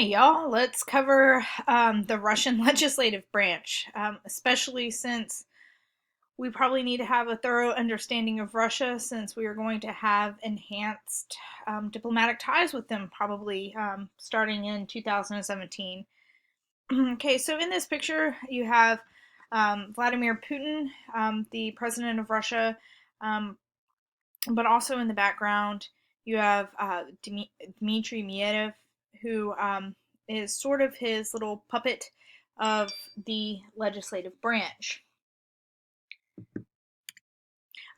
Hey y'all, let's cover the Russian legislative branch, especially since we probably need to have a thorough understanding of Russia since we are going to have enhanced diplomatic ties with them probably starting in 2017. Okay, so in this picture you have Vladimir Putin, the president of Russia, um, but also in the background you have Dmitry Medvedev, who is sort of his little puppet of the legislative branch.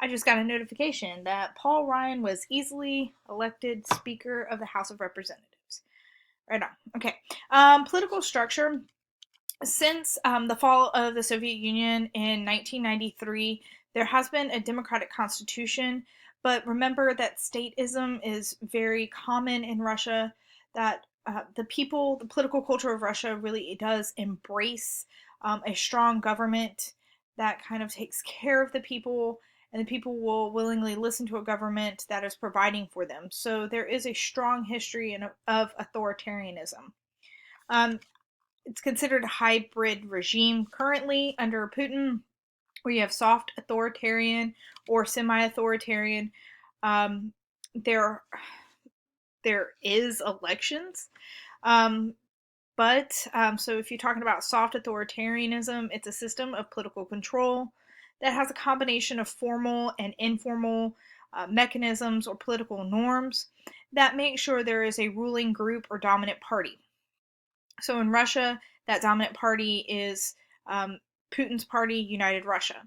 I just got a notification that Paul Ryan was easily elected Speaker of the House of Representatives. Right on. Okay. Political structure. Since the fall of the Soviet Union in 1993, there has been a democratic constitution, but remember that statism is very common in Russia, that the political culture of Russia really does embrace a strong government that kind of takes care of the people, and the people will willingly listen to a government that is providing for them. So there is a strong history of authoritarianism. Um, it's considered a hybrid regime currently under Putin, where you have soft authoritarian or semi-authoritarian. Um, there, there is elections, um, but so if you're talking about soft authoritarianism, it's a system of political control that has a combination of formal and informal mechanisms or political norms that make sure there is a ruling group or dominant party. So in Russia, that dominant party is Putin's party, United Russia.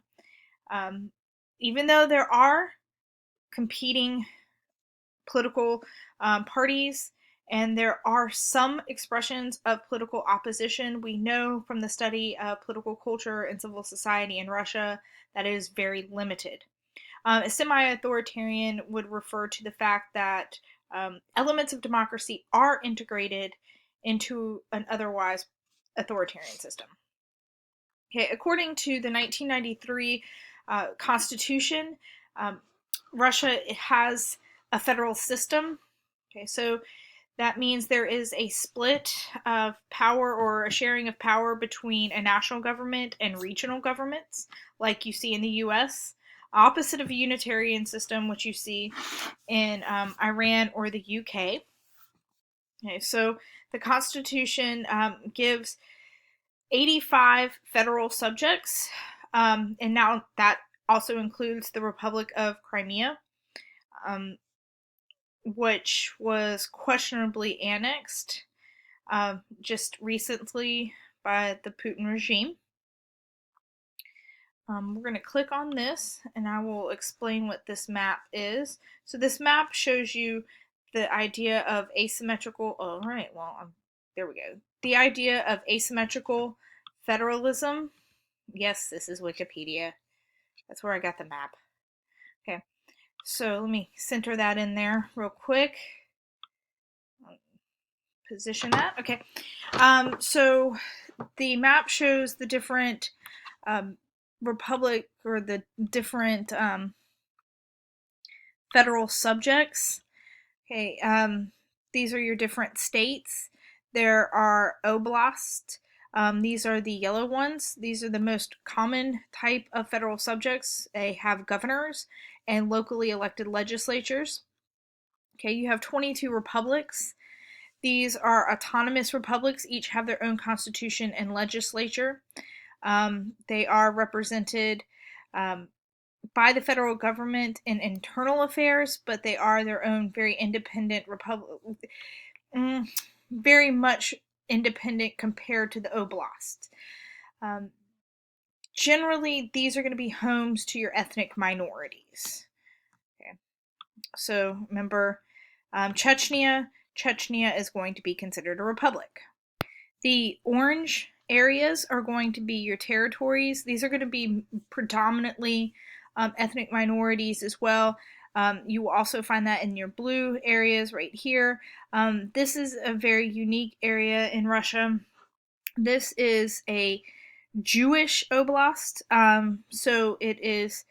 Um, Even though there are competing political parties and there are some expressions of political opposition, we know from the study of political culture and civil society in Russia that it is very limited. A semi authoritarian would refer to the fact that elements of democracy are integrated into an otherwise authoritarian system. Okay, according to the 1993 Constitution, um, Russia has a federal system. Okay, so that means there is a split of power or a sharing of power between a national government and regional governments, like you see in the US, opposite of a unitarian system, which you see in Iran or the UK. Okay, so the Constitution gives 85 federal subjects, and now that also includes the Republic of Crimea, um, which was questionably annexed just recently by the Putin regime. We're going to click on this and I will explain what this map is. So this map shows you the idea of asymmetrical, all right, well, there we go. The idea of asymmetrical federalism. Yes, this is Wikipedia. That's where I got the map. Okay, so let me center that in there real quick. Position that. Okay, so the map shows the different republic or the different federal subjects. Okay, these are your different states. There are oblasts. These are the yellow ones. These are the most common type of federal subjects. They have governors and locally elected legislatures. Okay, you have 22 republics. These are autonomous republics, each have their own constitution and legislature. They are represented by the federal government in internal affairs, but they are their own very independent republic, very much independent compared to the oblast. Generally, these are going to be homes to your ethnic minorities. Okay. So remember, Chechnya is going to be considered a republic. The orange areas are going to be your territories. These are going to be predominantly ethnic minorities as well. You will also find that in your blue areas right here. This is a very unique area in Russia. This is a Jewish oblast, so it is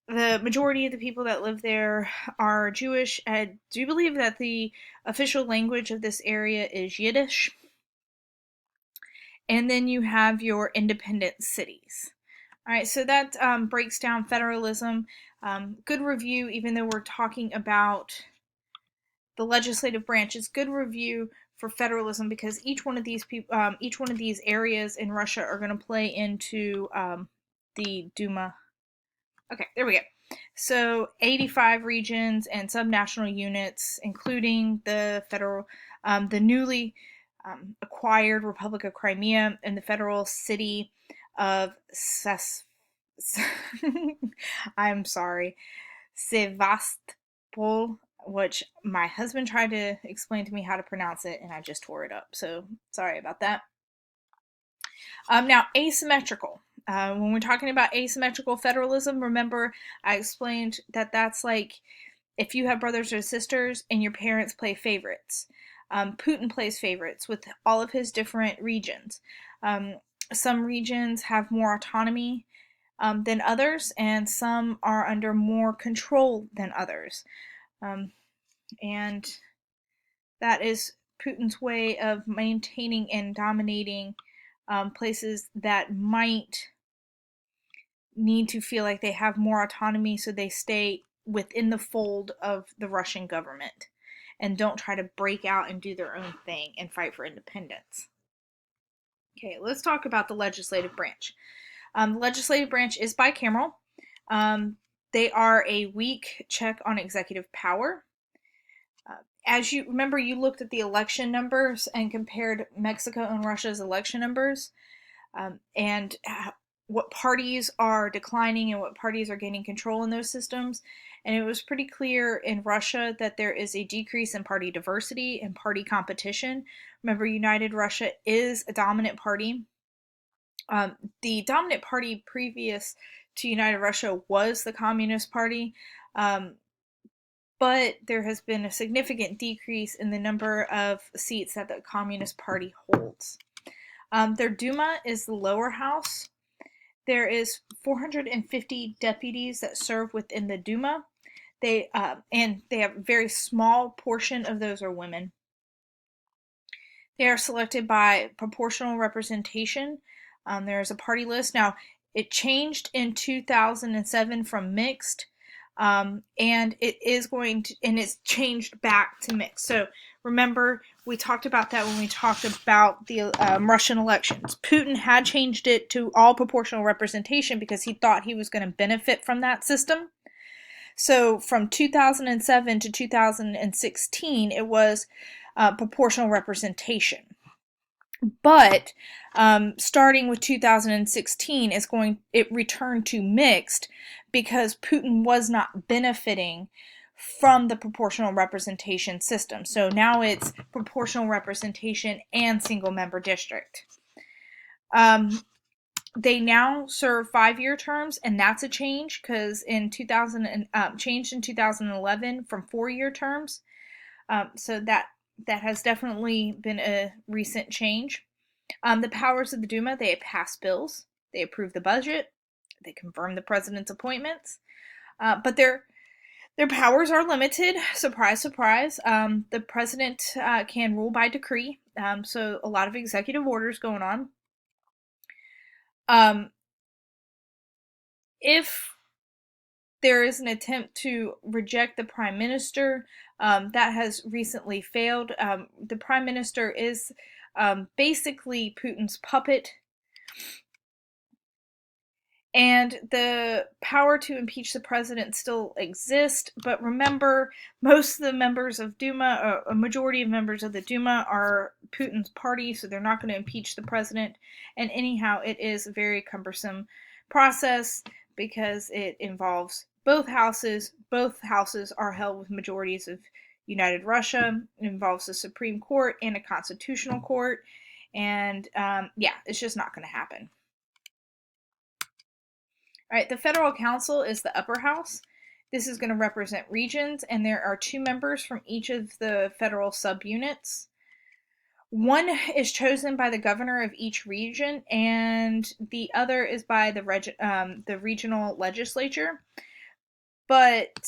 The majority of the people that live there are Jewish. I do believe that the official language of this area is Yiddish. And then you have your independent cities. All right, so that breaks down federalism. Good review, even though we're talking about the legislative branch, is good review for federalism because each one of these people, each one of these areas in Russia are going to play into the Duma. Okay, there we go. So 85 regions and subnational units, including the federal, the newly acquired Republic of Crimea and the federal city of I'm sorry, Sevastopol, which my husband tried to explain to me how to pronounce it, and I just tore it up. So sorry about that. Now, asymmetrical. When we're talking about asymmetrical federalism, remember I explained that that's like if you have brothers or sisters and your parents play favorites. Putin plays favorites with all of his different regions. Some regions have more autonomy than others, and some are under more control than others. And that is Putin's way of maintaining and dominating places that might need to feel like they have more autonomy so they stay within the fold of the Russian government and don't try to break out and do their own thing and fight for independence. Okay, let's talk about the legislative branch. The legislative branch is bicameral. They are a weak check on executive power. As you remember, you looked at the election numbers and compared Mexico and Russia's election numbers, and what parties are declining and what parties are gaining control in those systems. And it was pretty clear in Russia that there is a decrease in party diversity and party competition. Remember, United Russia is a dominant party. The dominant party previous to United Russia was the Communist Party, but there has been a significant decrease in the number of seats that the Communist Party holds. Their Duma is the lower house. There is 450 deputies that serve within the Duma. And they have a very small portion of those are women. They are selected by proportional representation. There is a party list. Now, it changed in 2007 from mixed, and it's changed back to mixed. So remember, we talked about that when we talked about the Russian elections. Putin had changed it to all proportional representation because he thought he was going to benefit from that system. So from 2007 to 2016, it was proportional representation. But starting with 2016, it returned to mixed because Putin was not benefiting from the proportional representation system. So now it's proportional representation and single member district. They now serve 5-year terms, and that's a change because changed in 2011 from 4-year terms. So that has definitely been a recent change. The powers of the Duma: they pass bills, they approve the budget, they confirm the president's appointments, but their powers are limited. Surprise, surprise. The president can rule by decree, so a lot of executive orders going on. If there is an attempt to reject the prime minister, that has recently failed. The prime minister is basically Putin's puppet, and the power to impeach the president still exists. But remember, most of the members of Duma, a majority of members of the Duma, are Putin's party, so they're not going to impeach the president. And anyhow, it is a very cumbersome process because it involves both houses. Both houses are held with majorities of United Russia. It involves the Supreme Court and a constitutional court. And it's just not going to happen. All right, the Federal Council is the upper house. This is going to represent regions, and there are 2 members from each of the federal subunits. One is chosen by the governor of each region, and the other is by the regional legislature. But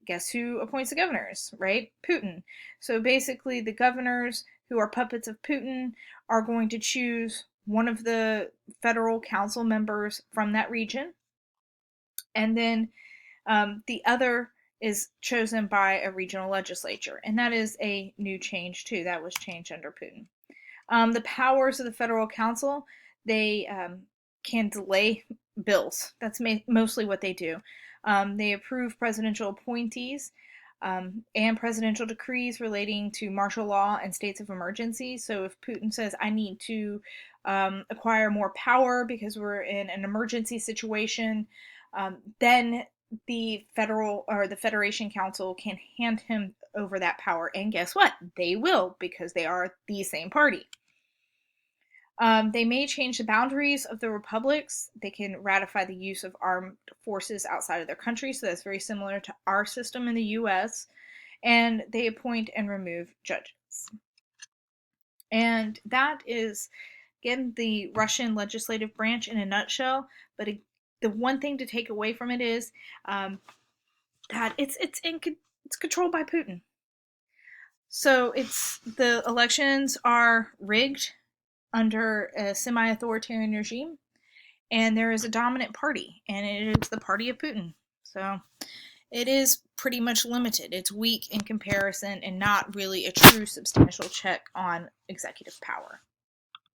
guess who appoints the governors, right? Putin. So basically, the governors who are puppets of Putin are going to choose one of the federal council members from that region, and then the other is chosen by a regional legislature, and that is a new change too. That was changed under Putin. The powers of the federal council, they can delay bills. That's mostly what they do. They approve presidential appointees and presidential decrees relating to martial law and states of emergency. So if Putin says, I need to acquire more power because we're in an emergency situation, then the federal or the Federation Council can hand him over that power. And guess what? They will, because they are the same party. They may change the boundaries of the republics. They can ratify the use of armed forces outside of their country, so that's very similar to our system in the US. And they appoint and remove judges. And that is, again, the Russian legislative branch in a nutshell. But the one thing to take away from it is that it's controlled by Putin. So the elections are rigged under a semi-authoritarian regime, and there is a dominant party, and it is the party of Putin. So it is pretty much limited. It's weak in comparison and not really a true substantial check on executive power.